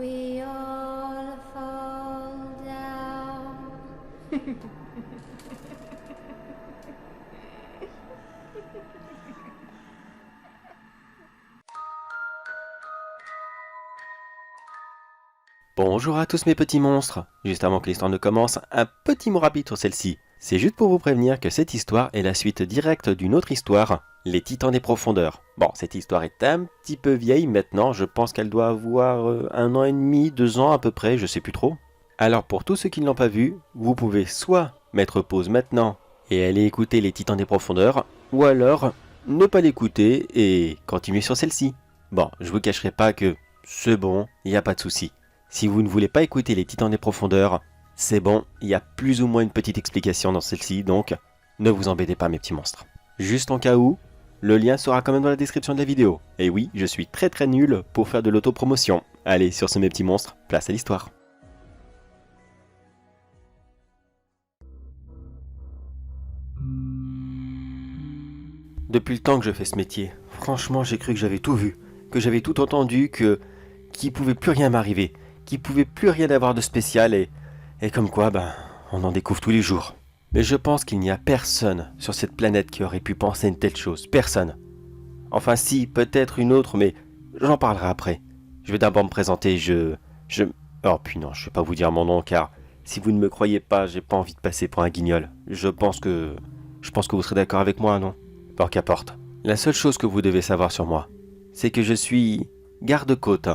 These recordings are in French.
we all fall down. Bonjour à tous mes petits monstres. Juste avant que l'histoire ne commence, un petit mot rapide sur celle-ci. C'est juste pour vous prévenir que cette histoire est la suite directe d'une autre histoire, Les Titans des Profondeurs. Bon, cette histoire est un petit peu vieille maintenant, je pense qu'elle doit avoir 1 an et demi, 2 ans à peu près, je sais plus trop. Alors pour tous ceux qui ne l'ont pas vue, vous pouvez soit mettre pause maintenant et aller écouter Les Titans des Profondeurs, ou alors ne pas l'écouter et continuer sur celle-ci. Bon, je vous cacherai pas que c'est bon, il n'y a pas de souci. Si vous ne voulez pas écouter les Titans des Profondeurs, c'est bon, il y a plus ou moins une petite explication dans celle-ci, donc ne vous embêtez pas mes petits monstres. Juste en cas où, le lien sera quand même dans la description de la vidéo. Et oui, je suis très nul pour faire de l'autopromotion. Allez, sur ce mes petits monstres, place à l'histoire. Depuis le temps que je fais ce métier, franchement j'ai cru que j'avais tout vu, que j'avais tout entendu, qu'il pouvait plus rien m'arriver. Qu'il pouvait plus rien avoir de spécial et comme quoi, on en découvre tous les jours. Mais je pense qu'il n'y a personne sur cette planète qui aurait pu penser une telle chose. Personne. Enfin si, peut-être une autre, mais j'en parlerai après. Je vais d'abord me présenter, Oh puis non, je vais pas vous dire mon nom car si vous ne me croyez pas, j'ai pas envie de passer pour un guignol. Je pense que vous serez d'accord avec moi, non? Peu qu'importe. La seule chose que vous devez savoir sur moi, c'est que je suis garde-côte.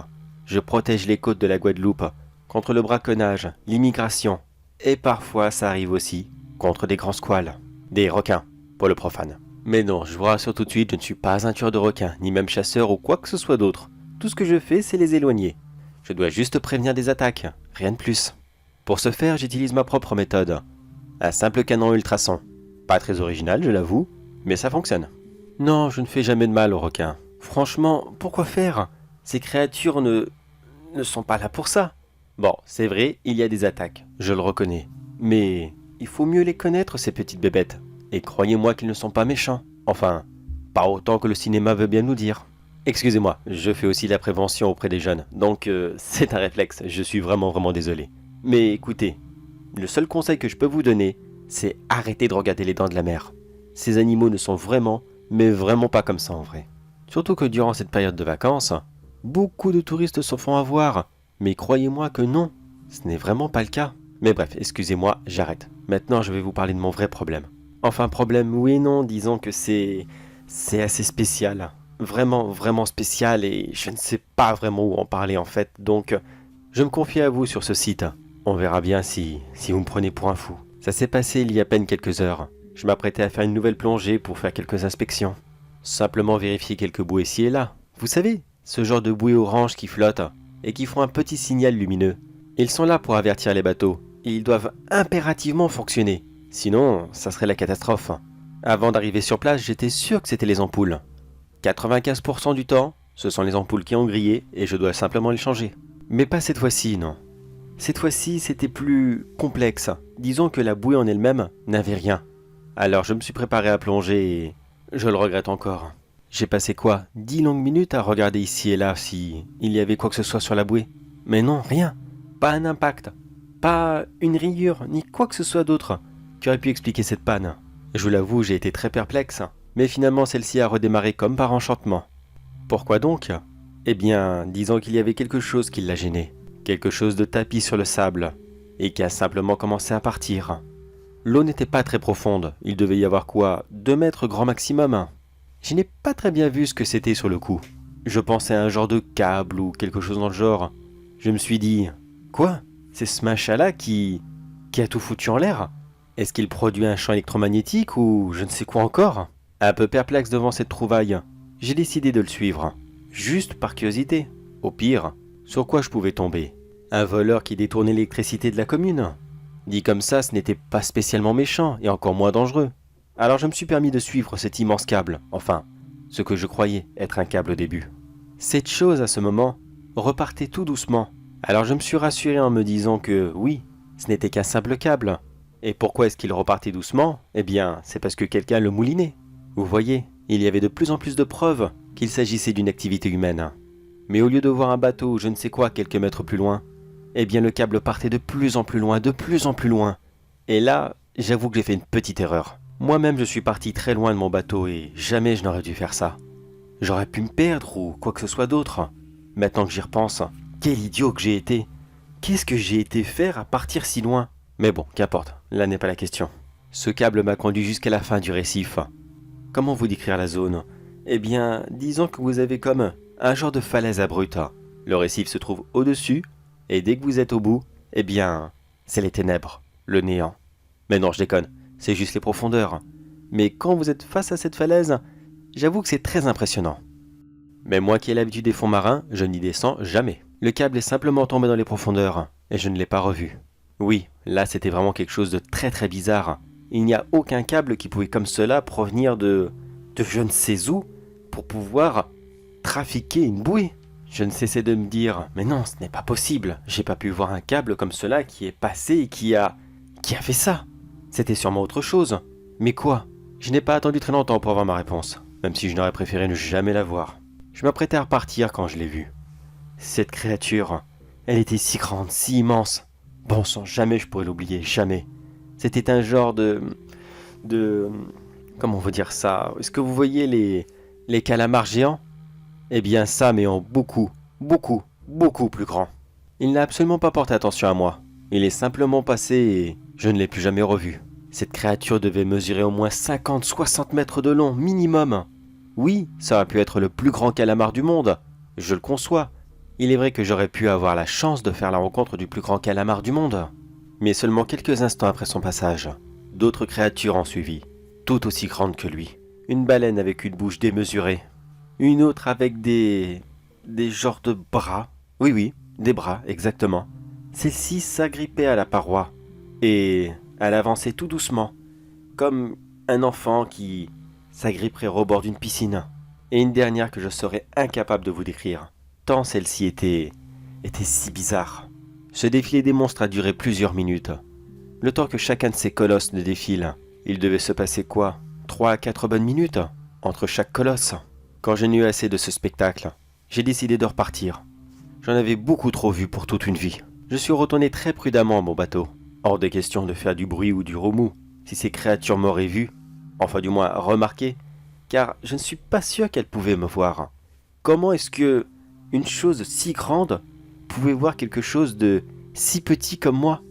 Je protège les côtes de la Guadeloupe contre le braconnage, l'immigration, et parfois ça arrive aussi contre des grands squales, des requins, pour le profane. Mais non, je vous rassure tout de suite, je ne suis pas un tueur de requins, ni même chasseur ou quoi que ce soit d'autre. Tout ce que je fais, c'est les éloigner. Je dois juste prévenir des attaques, rien de plus. Pour ce faire, j'utilise ma propre méthode. Un simple canon ultrason. Pas très original, je l'avoue, mais ça fonctionne. Non, je ne fais jamais de mal aux requins. Franchement, pourquoi faire ? Ces créatures ne sont pas là pour ça. Bon, c'est vrai, il y a des attaques, je le reconnais. Mais il faut mieux les connaître, ces petites bébêtes. Et croyez-moi qu'ils ne sont pas méchants. Enfin, pas autant que le cinéma veut bien nous dire. Excusez-moi, je fais aussi la prévention auprès des jeunes, donc c'est un réflexe, je suis vraiment désolé. Mais écoutez, le seul conseil que je peux vous donner, c'est arrêter de regarder les dents de la mer. Ces animaux ne sont vraiment, mais vraiment pas comme ça en vrai. Surtout que durant cette période de vacances, beaucoup de touristes se font avoir, mais croyez-moi que non, ce n'est vraiment pas le cas. Mais bref, excusez-moi, j'arrête. Maintenant, je vais vous parler de mon vrai problème. Enfin, problème, oui et non, disons que c'est assez spécial. Vraiment spécial et je ne sais pas vraiment où en parler en fait. Donc, je me confie à vous sur ce site. On verra bien si vous me prenez pour un fou. Ça s'est passé il y a à peine quelques heures. Je m'apprêtais à faire une nouvelle plongée pour faire quelques inspections. Simplement vérifier quelques bouées ici et là. Vous savez, ce genre de bouées orange qui flottent et qui font un petit signal lumineux. Ils sont là pour avertir les bateaux et ils doivent impérativement fonctionner. Sinon, ça serait la catastrophe. Avant d'arriver sur place, j'étais sûr que c'était les ampoules. 95% du temps, ce sont les ampoules qui ont grillé et je dois simplement les changer. Mais pas cette fois-ci, non. Cette fois-ci, c'était plus complexe. Disons que la bouée en elle-même n'avait rien. Alors je me suis préparé à plonger et je le regrette encore. J'ai passé quoi 10 longues minutes à regarder ici et là si il y avait quoi que ce soit sur la bouée. Mais non, rien. Pas un impact. Pas une rayure, ni quoi que ce soit d'autre qui aurait pu expliquer cette panne. Je vous l'avoue, j'ai été très perplexe. Mais finalement, celle-ci a redémarré comme par enchantement. Pourquoi donc ? Eh bien, disons qu'il y avait quelque chose qui l'a gêné. Quelque chose de tapis sur le sable. Et qui a simplement commencé à partir. L'eau n'était pas très profonde. Il devait y avoir quoi 2 mètres grand maximum. Je n'ai pas très bien vu ce que c'était sur le coup. Je pensais à un genre de câble ou quelque chose dans le genre. Je me suis dit, quoi ? C'est ce machin-là qui a tout foutu en l'air ? Est-ce qu'il produit un champ électromagnétique ou je ne sais quoi encore ? Un peu perplexe devant cette trouvaille, j'ai décidé de le suivre. Juste par curiosité. Au pire, sur quoi je pouvais tomber ? Un voleur qui détournait l'électricité de la commune ? Dit comme ça, ce n'était pas spécialement méchant et encore moins dangereux. Alors je me suis permis de suivre cet immense câble, enfin, ce que je croyais être un câble au début. Cette chose, à ce moment, repartait tout doucement. Alors je me suis rassuré en me disant que, oui, ce n'était qu'un simple câble. Et pourquoi est-ce qu'il repartait doucement ? Eh bien, c'est parce que quelqu'un le moulinait. Vous voyez, il y avait de plus en plus de preuves qu'il s'agissait d'une activité humaine. Mais au lieu de voir un bateau ou je ne sais quoi quelques mètres plus loin, eh bien le câble partait de plus en plus loin, de plus en plus loin. Et là, j'avoue que j'ai fait une petite erreur. Moi-même, je suis parti très loin de mon bateau et jamais je n'aurais dû faire ça. J'aurais pu me perdre ou quoi que ce soit d'autre. Maintenant que j'y repense, quel idiot que j'ai été. Qu'est-ce que j'ai été faire à partir si loin? Mais bon, qu'importe, là n'est pas la question. Ce câble m'a conduit jusqu'à la fin du récif. Comment vous décrire la zone? Eh bien, disons que vous avez comme un genre de falaise abrupte. Le récif se trouve au-dessus, et dès que vous êtes au bout, eh bien, c'est les ténèbres, le néant. Mais non, je déconne, c'est juste les profondeurs. Mais quand vous êtes face à cette falaise, j'avoue que c'est très impressionnant. Mais moi qui ai l'habitude des fonds marins, je n'y descends jamais. Le câble est simplement tombé dans les profondeurs, et je ne l'ai pas revu. Oui, là c'était vraiment quelque chose de très très bizarre. Il n'y a aucun câble qui pouvait comme cela provenir de je ne sais où pour pouvoir trafiquer une bouée. Je ne cessais de me dire, mais non, ce n'est pas possible. J'ai pas pu voir un câble comme cela qui est passé et qui a fait ça. C'était sûrement autre chose. Mais quoi? Je n'ai pas attendu très longtemps pour avoir ma réponse, même si je n'aurais préféré ne jamais la voir. Je m'apprêtais à repartir quand je l'ai vue. Cette créature, elle était si grande, si immense. Bon sang, jamais je pourrais l'oublier, jamais. C'était un genre de... Comment on veut dire ça? Est-ce que vous voyez les calamars géants? Eh bien ça, mais en beaucoup, beaucoup, beaucoup plus grand. Il n'a absolument pas porté attention à moi. Il est simplement passé et je ne l'ai plus jamais revu. Cette créature devait mesurer au moins 50-60 mètres de long, minimum. Oui, ça aurait pu être le plus grand calamar du monde. Je le conçois. Il est vrai que j'aurais pu avoir la chance de faire la rencontre du plus grand calamar du monde. Mais seulement quelques instants après son passage, d'autres créatures ont suivi, tout aussi grandes que lui. Une baleine avec une bouche démesurée. Une autre avec des genres de bras. Oui, oui, des bras, exactement. Celle-ci s'agrippait à la paroi. Et elle avançait tout doucement, comme un enfant qui s'agripperait au bord d'une piscine. Et une dernière que je serais incapable de vous décrire, tant celle-ci était si bizarre. Ce défilé des monstres a duré plusieurs minutes. Le temps que chacun de ces colosses ne défile, il devait se passer quoi? 3 à 4 bonnes minutes entre chaque colosse. Quand j'ai eu assez de ce spectacle, j'ai décidé de repartir. J'en avais beaucoup trop vu pour toute une vie. Je suis retourné très prudemment à mon bateau. Hors des questions de faire du bruit ou du remous, si ces créatures m'auraient vu, enfin du moins remarqué, car je ne suis pas sûr qu'elles pouvaient me voir. Comment est-ce que une chose si grande pouvait voir quelque chose de si petit comme moi?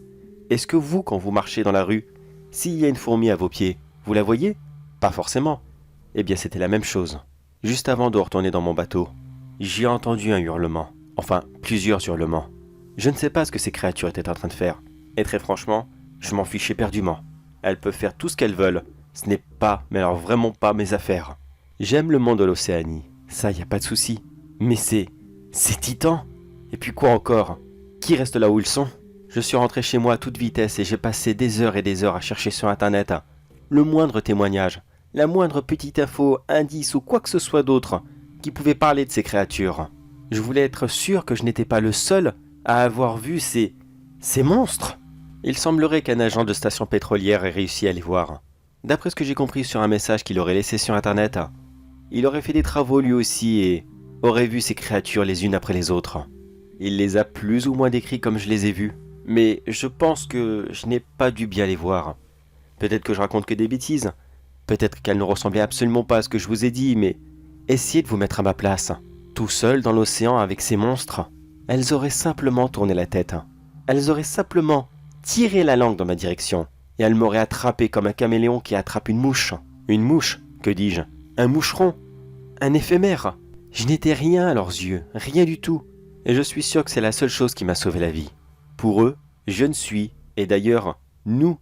Est-ce que vous, quand vous marchez dans la rue, s'il y a une fourmi à vos pieds, vous la voyez? Pas forcément. Eh bien c'était la même chose. Juste avant de retourner dans mon bateau, j'ai entendu un hurlement. Enfin, plusieurs hurlements. Je ne sais pas ce que ces créatures étaient en train de faire. Et très franchement, je m'en fichais éperdument. Elles peuvent faire tout ce qu'elles veulent. Ce n'est pas, mais alors vraiment pas mes affaires. J'aime le monde de l'Océanie. Ça, y a pas de souci. Mais c'est Titan. Et puis quoi encore? Qui reste là où ils sont? Je suis rentré chez moi à toute vitesse et j'ai passé des heures et des heures à chercher sur internet le moindre témoignage, la moindre petite info, indice ou quoi que ce soit d'autre qui pouvait parler de ces créatures. Je voulais être sûr que je n'étais pas le seul à avoir vu ces monstres. Il semblerait qu'un agent de station pétrolière ait réussi à les voir. D'après ce que j'ai compris sur un message qu'il aurait laissé sur internet, il aurait fait des travaux lui aussi et aurait vu ces créatures les unes après les autres. Il les a plus ou moins décrits comme je les ai vus, mais je pense que je n'ai pas dû bien les voir. Peut-être que je raconte que des bêtises, peut-être qu'elles ne ressemblaient absolument pas à ce que je vous ai dit, mais essayez de vous mettre à ma place. Tout seul dans l'océan avec ces monstres, elles auraient simplement tourné la tête. Elles auraient simplement tiré la langue dans ma direction, et elles m'auraient attrapé comme un caméléon qui attrape une mouche. Une mouche, que dis-je? Un moucheron, un éphémère. Je n'étais rien à leurs yeux, rien du tout. Et je suis sûr que c'est la seule chose qui m'a sauvé la vie. Pour eux, je ne suis, et d'ailleurs, nous,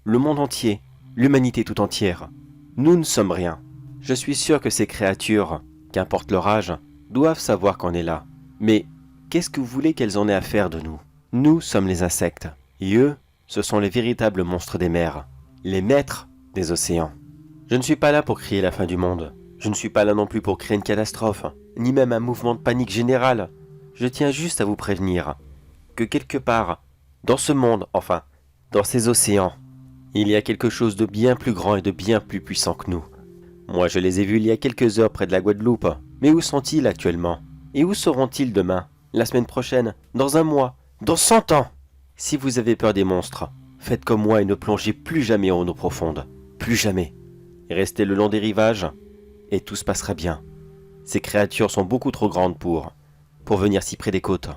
le monde entier, l'humanité tout entière, nous ne sommes rien. Je suis sûr que ces créatures, qu'importe leur âge, doivent savoir qu'on est là. Mais qu'est-ce que vous voulez qu'elles en aient à faire de nous? Nous sommes les insectes, et eux, ce sont les véritables monstres des mers, les maîtres des océans. Je ne suis pas là pour crier la fin du monde. Je ne suis pas là non plus pour créer une catastrophe, ni même un mouvement de panique général. Je tiens juste à vous prévenir que quelque part, dans ce monde, enfin, dans ces océans, il y a quelque chose de bien plus grand et de bien plus puissant que nous. Moi, je les ai vus il y a quelques heures près de la Guadeloupe. Mais où sont-ils actuellement? Et où seront-ils demain, la semaine prochaine, dans un mois, dans 100 ans? Si vous avez peur des monstres, faites comme moi et ne plongez plus jamais en eau profonde. Plus jamais. Restez le long des rivages et tout se passera bien. Ces créatures sont beaucoup trop grandes pour venir si près des côtes.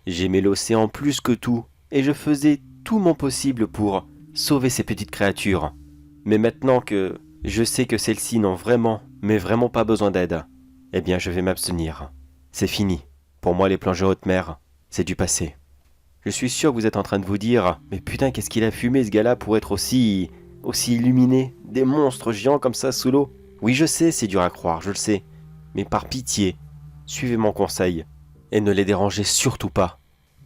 J'aimais l'océan plus que tout et je faisais tout mon possible pour sauver ces petites créatures. Mais maintenant que je sais que celles-ci n'ont vraiment, mais vraiment pas besoin d'aide, eh bien je vais m'abstenir. C'est fini. Pour moi les plongées en haute mer, c'est du passé. Je suis sûr que vous êtes en train de vous dire « Mais putain, qu'est-ce qu'il a fumé ce gars-là pour être aussi illuminé? Des monstres géants comme ça sous l'eau ?» Oui, je sais, c'est dur à croire, je le sais. Mais par pitié, suivez mon conseil et ne les dérangez surtout pas.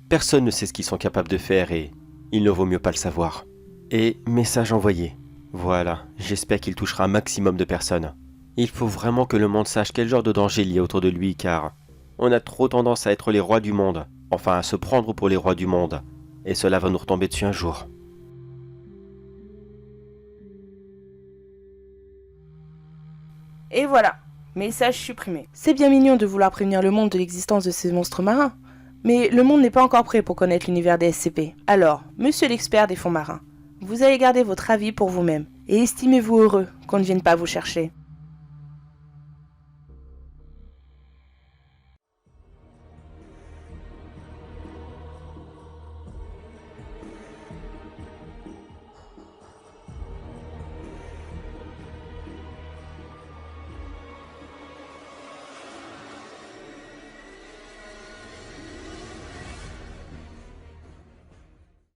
Personne ne sait ce qu'ils sont capables de faire et il ne vaut mieux pas le savoir. Et message envoyé. Voilà, j'espère qu'il touchera un maximum de personnes. Il faut vraiment que le monde sache quel genre de danger il y a autour de lui car on a trop tendance à être les rois du monde, enfin à se prendre pour les rois du monde. Et cela va nous retomber dessus un jour. Et voilà, message supprimé. C'est bien mignon de vouloir prévenir le monde de l'existence de ces monstres marins, mais le monde n'est pas encore prêt pour connaître l'univers des SCP. Alors, monsieur l'expert des fonds marins, vous allez garder votre avis pour vous-même, et estimez-vous heureux qu'on ne vienne pas vous chercher.